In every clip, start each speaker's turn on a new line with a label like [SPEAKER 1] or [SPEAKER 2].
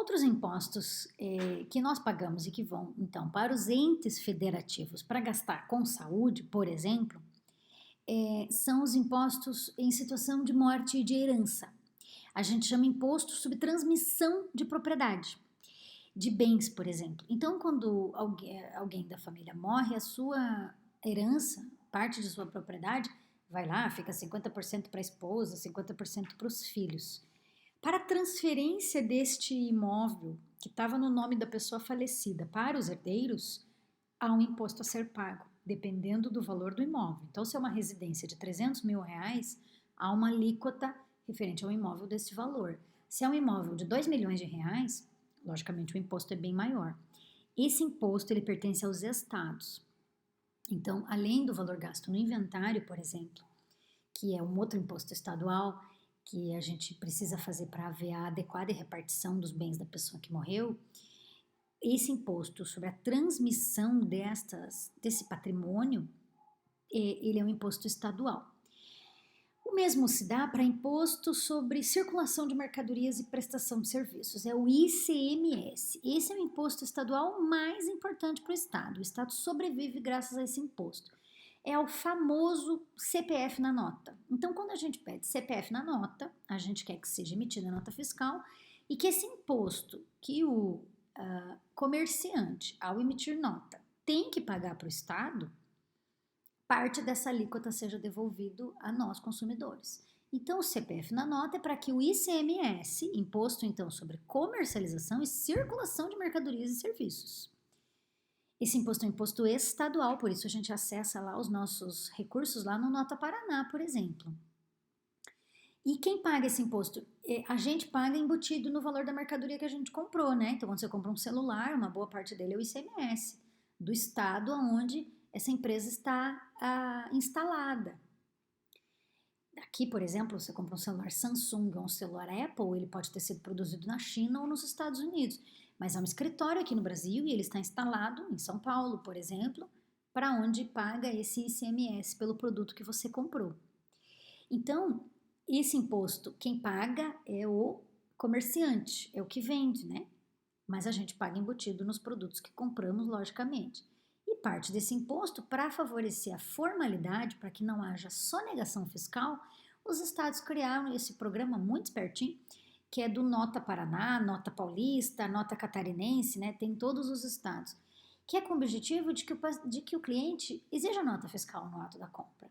[SPEAKER 1] Outros impostos que nós pagamos e que vão, então, para os entes federativos para gastar com saúde, por exemplo, são os impostos em situação de morte e de herança. A gente chama imposto sobre transmissão de propriedade, de bens, por exemplo. Então, quando alguém da família morre, a sua herança, parte de sua propriedade, vai lá, fica 50% para a esposa, 50% para os filhos. Para a transferência deste imóvel, que estava no nome da pessoa falecida, para os herdeiros, há um imposto a ser pago, dependendo do valor do imóvel. Então, se é uma residência de 300 mil reais, há uma alíquota referente ao imóvel desse valor. Se é um imóvel de 2 milhões de reais, logicamente o imposto é bem maior. Esse imposto ele pertence aos estados. Então, além do valor gasto no inventário, por exemplo, que é um outro imposto estadual que a gente precisa fazer para haver a adequada repartição dos bens da pessoa que morreu, esse imposto sobre a transmissão desse patrimônio, ele é um imposto estadual. O mesmo se dá para imposto sobre circulação de mercadorias e prestação de serviços, é o ICMS. Esse é o imposto estadual mais importante para o Estado. O Estado sobrevive graças a esse imposto. É o famoso CPF na nota. Então, quando a gente pede CPF na nota, a gente quer que seja emitida a nota fiscal e que esse imposto que o comerciante, ao emitir nota, tem que pagar para o Estado, parte dessa alíquota seja devolvido a nós, consumidores. Então, o CPF na nota é para que o ICMS, imposto então sobre comercialização e circulação de mercadorias e serviços. Esse imposto é um imposto estadual, por isso a gente acessa lá os nossos recursos lá no Nota Paraná, por exemplo. E quem paga esse imposto? A gente paga embutido no valor da mercadoria que a gente comprou, né? Então, quando você compra um celular, uma boa parte dele é o ICMS, do estado onde essa empresa está instalada. Aqui, por exemplo, você compra um celular Samsung ou um celular Apple, ele pode ter sido produzido na China ou nos Estados Unidos, mas há um escritório aqui no Brasil e ele está instalado em São Paulo, por exemplo, para onde paga esse ICMS pelo produto que você comprou. Então, esse imposto, quem paga é o comerciante, é o que vende, né? Mas a gente paga embutido nos produtos que compramos, logicamente. E parte desse imposto, para favorecer a formalidade, para que não haja sonegação fiscal, os estados criaram esse programa muito espertinho, que é do Nota Paraná, Nota Paulista, Nota Catarinense, né? Tem todos os estados, que é com o objetivo de que o cliente exija nota fiscal no ato da compra.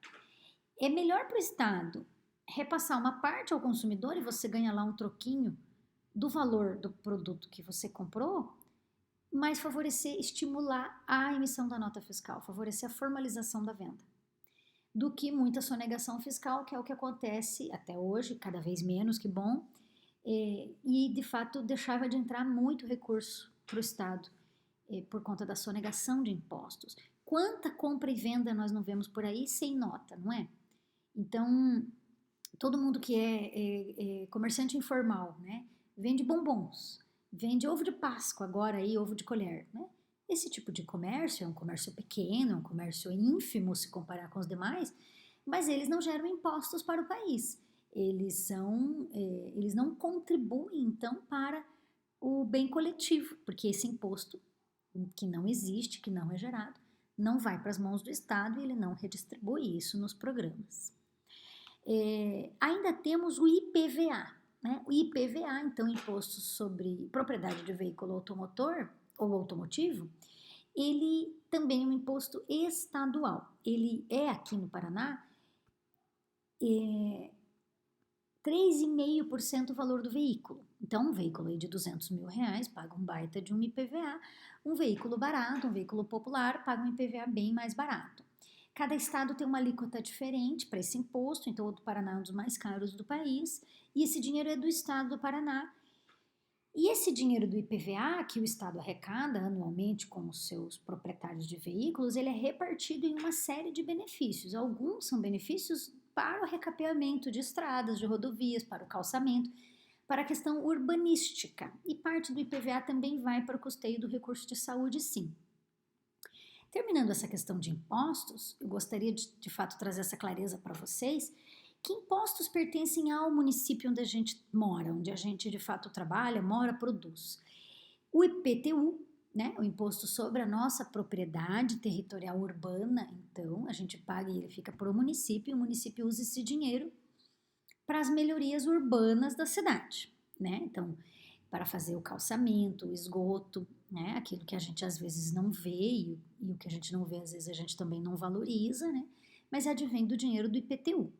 [SPEAKER 1] É melhor para o estado repassar uma parte ao consumidor e você ganha lá um troquinho do valor do produto que você comprou, mas favorecer, estimular a emissão da nota fiscal, favorecer a formalização da venda, do que muita sonegação fiscal, que é o que acontece até hoje, cada vez menos, que bom, e de fato deixava de entrar muito recurso para o Estado por conta da sonegação de impostos. Quanta compra e venda nós não vemos por aí sem nota, não é? Então, todo mundo que é comerciante informal, né, vende bombons, vende ovo de Páscoa agora aí, ovo de colher, né? Esse tipo de comércio é um comércio pequeno, é um comércio ínfimo se comparar com os demais, mas eles não geram impostos para o país. Eles não contribuem, então, para o bem coletivo, porque esse imposto, que não existe, que não é gerado, não vai para as mãos do Estado e ele não redistribui isso nos programas. Ainda temos o IPVA, né? O IPVA, então, Imposto sobre Propriedade de Veículo Automotor ou Automotivo, ele também é um imposto estadual. Ele é aqui no Paraná 3,5% do valor do veículo. Então, um veículo aí de 200 mil reais paga um baita de um IPVA. Um veículo barato, um veículo popular, paga um IPVA bem mais barato. Cada estado tem uma alíquota diferente para esse imposto, então o do Paraná é um dos mais caros do país, e esse dinheiro é do estado do Paraná. E esse dinheiro do IPVA, que o estado arrecada anualmente com os seus proprietários de veículos, ele é repartido em uma série de benefícios. Alguns são benefícios para o recapeamento de estradas, de rodovias, para o calçamento, para a questão urbanística. E parte do IPVA também vai para o custeio do recurso de saúde, sim. Terminando essa questão de impostos, eu gostaria de fato trazer essa clareza para vocês, Que impostos pertencem ao município onde a gente mora, onde a gente de fato trabalha, mora, produz? O IPTU, né, o Imposto sobre a Nossa Propriedade Territorial Urbana, então a gente paga e ele fica para o município, e o município usa esse dinheiro para as melhorias urbanas da cidade, né? Então, para fazer o calçamento, o esgoto, né? Aquilo que a gente às vezes não vê e o que a gente não vê às vezes a gente também não valoriza, né? Mas advém do dinheiro do IPTU.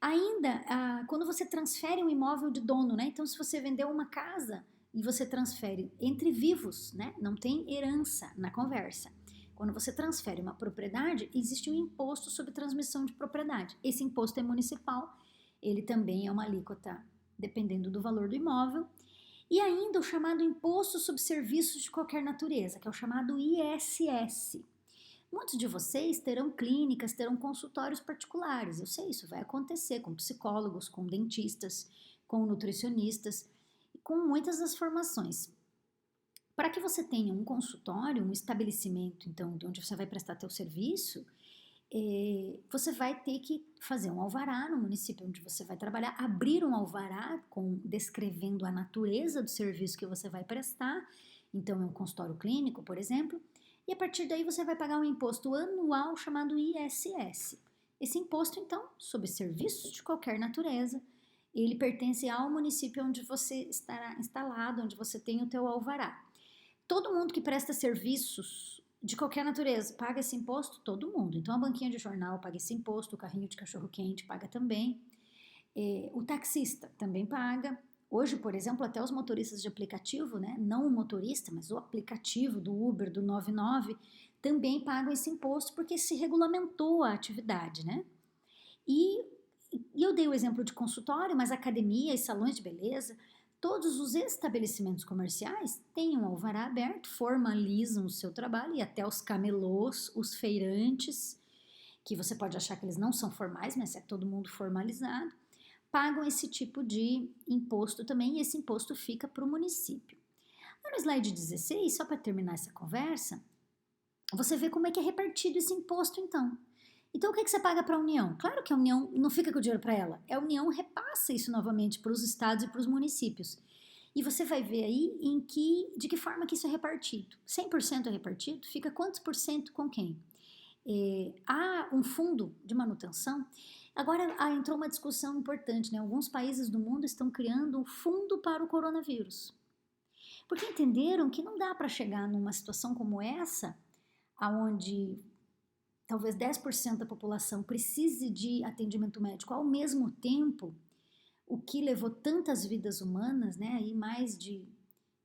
[SPEAKER 1] Ainda, quando você transfere um imóvel de dono, né? Então, se você vendeu uma casa e você transfere entre vivos, né? Não tem herança na conversa. Quando você transfere uma propriedade, existe um imposto sobre transmissão de propriedade. Esse imposto é municipal, ele também é uma alíquota dependendo do valor do imóvel. E ainda o chamado Imposto sobre Serviços de Qualquer Natureza, que é o chamado ISS. Muitos de vocês terão clínicas, terão consultórios particulares. Eu sei, isso vai acontecer com psicólogos, com dentistas, com nutricionistas, com muitas das formações. Para que você tenha um consultório, um estabelecimento, então, de onde você vai prestar teu serviço, você vai ter que fazer um alvará no município onde você vai trabalhar, abrir um alvará descrevendo a natureza do serviço que você vai prestar. Então, é um consultório clínico, por exemplo. E a partir daí você vai pagar um imposto anual chamado ISS. Esse imposto, então, sobre serviços de qualquer natureza, ele pertence ao município onde você estará instalado, onde você tem o teu alvará. Todo mundo que presta serviços de qualquer natureza paga esse imposto? Todo mundo. Então, a banquinha de jornal paga esse imposto, o carrinho de cachorro-quente paga também, o taxista também paga. Hoje, por exemplo, até os motoristas de aplicativo, né, não o motorista, mas o aplicativo do Uber, do 99, também pagam esse imposto porque se regulamentou a atividade, né? E eu dei o exemplo de consultório, mas academia e salões de beleza, todos os estabelecimentos comerciais têm um alvará aberto, formalizam o seu trabalho, e até os camelôs, os feirantes, que você pode achar que eles não são formais, mas é todo mundo formalizado, pagam esse tipo de imposto também, e esse imposto fica para o município. No slide 16, só para terminar essa conversa, você vê como é que é repartido esse imposto então. Então, o que você paga para a União? Claro que a União não fica com o dinheiro para ela. A União repassa isso novamente para os estados e para os municípios. E você vai ver aí de que forma que isso é repartido. 100% é repartido? Fica quantos por cento com quem? Há um fundo de manutenção. Agora entrou uma discussão importante, né? Alguns países do mundo estão criando um fundo para o coronavírus. Porque entenderam que não dá para chegar numa situação como essa, onde talvez 10% da população precise de atendimento médico ao mesmo tempo, o que levou tantas vidas humanas, né? Aí mais de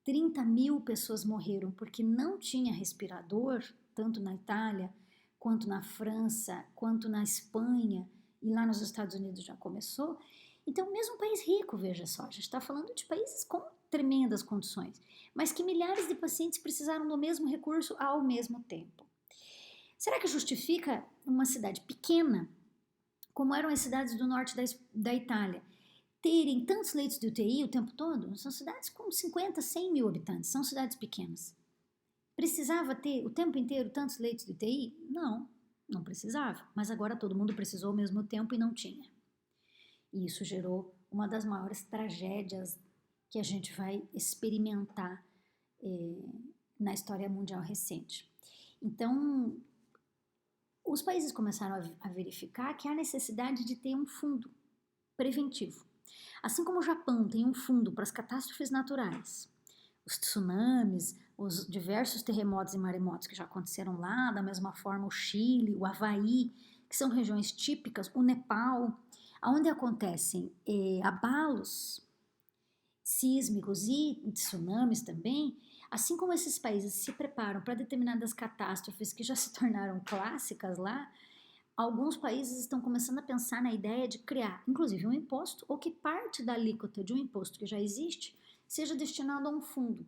[SPEAKER 1] 30 mil pessoas morreram porque não tinha respirador, tanto na Itália, quanto na França, quanto na Espanha, e lá nos Estados Unidos já começou. Então, mesmo um país rico, veja só, a gente está falando de países com tremendas condições, mas que milhares de pacientes precisaram do mesmo recurso ao mesmo tempo. Será que justifica uma cidade pequena, como eram as cidades do norte da Itália, terem tantos leitos de UTI o tempo todo? São cidades com 50, 100 mil habitantes, são cidades pequenas. Precisava ter o tempo inteiro tantos leitos de UTI? Não, não precisava, mas agora todo mundo precisou ao mesmo tempo e não tinha. E isso gerou uma das maiores tragédias que a gente vai experimentar na história mundial recente. Então, os países começaram a verificar que há necessidade de ter um fundo preventivo. Assim como o Japão tem um fundo para as catástrofes naturais, os tsunamis, os diversos terremotos e maremotos que já aconteceram lá, da mesma forma o Chile, o Havaí, que são regiões típicas, o Nepal, onde acontecem abalos sísmicos e tsunamis também. Assim como esses países se preparam para determinadas catástrofes que já se tornaram clássicas lá, alguns países estão começando a pensar na ideia de criar, inclusive, um imposto, ou que parte da alíquota de um imposto que já existe seja destinado a um fundo,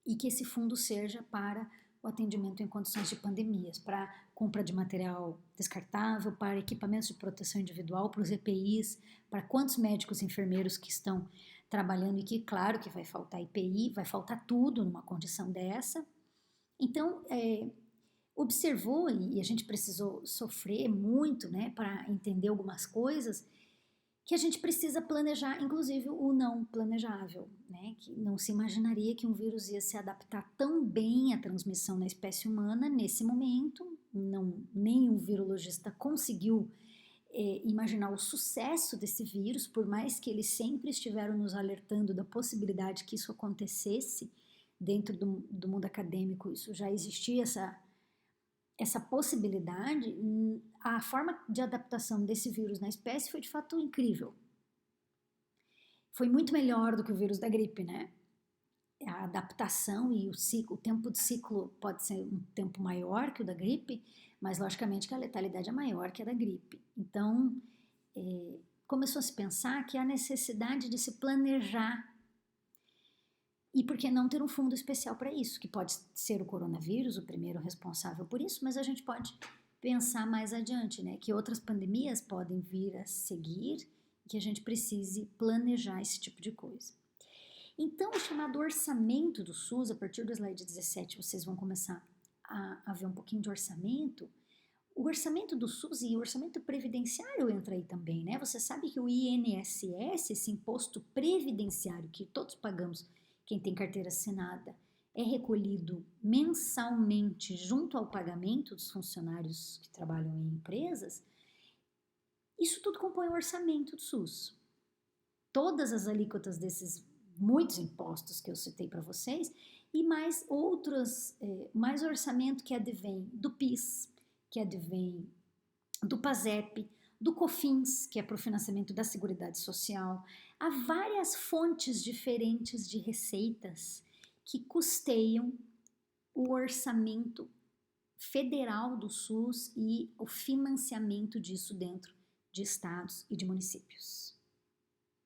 [SPEAKER 1] e que esse fundo seja para o atendimento em condições de pandemias, para compra de material descartável, para equipamentos de proteção individual, para os EPIs, para quantos médicos e enfermeiros que estão trabalhando, e que, claro, que vai faltar EPI, vai faltar tudo numa condição dessa. Então, observou, e a gente precisou sofrer muito, né, para entender algumas coisas, que a gente precisa planejar, inclusive o não planejável, né? Que não se imaginaria que um vírus ia se adaptar tão bem à transmissão na espécie humana nesse momento. Não, nenhum virologista conseguiu imaginar o sucesso desse vírus, por mais que eles sempre estiveram nos alertando da possibilidade que isso acontecesse dentro do mundo acadêmico. Isso já existia essa possibilidade. A forma de adaptação desse vírus na espécie foi de fato incrível. Foi muito melhor do que o vírus da gripe, né? A adaptação e o tempo de ciclo pode ser um tempo maior que o da gripe, mas logicamente que a letalidade é maior que a da gripe. Então, começou a se pensar que há necessidade de se planejar. E por que não ter um fundo especial para isso, que pode ser o coronavírus, o primeiro responsável por isso, mas a gente pode pensar mais adiante, né? Que outras pandemias podem vir a seguir e que a gente precise planejar esse tipo de coisa. Então, o chamado orçamento do SUS, a partir do slide 17, vocês vão começar a ver um pouquinho de orçamento. O orçamento do SUS e o orçamento previdenciário entra aí também, né? Você sabe que o INSS, esse imposto previdenciário que todos pagamos, quem tem carteira assinada, é recolhido mensalmente junto ao pagamento dos funcionários que trabalham em empresas. Isso tudo compõe o orçamento do SUS. Todas as alíquotas desses muitos impostos que eu citei para vocês e mais outros, mais orçamento que advém do PIS, que advém do PASEP, do COFINS, que é para o financiamento da Seguridade Social. Há várias fontes diferentes de receitas que custeiam o orçamento federal do SUS e o financiamento disso dentro de estados e de municípios.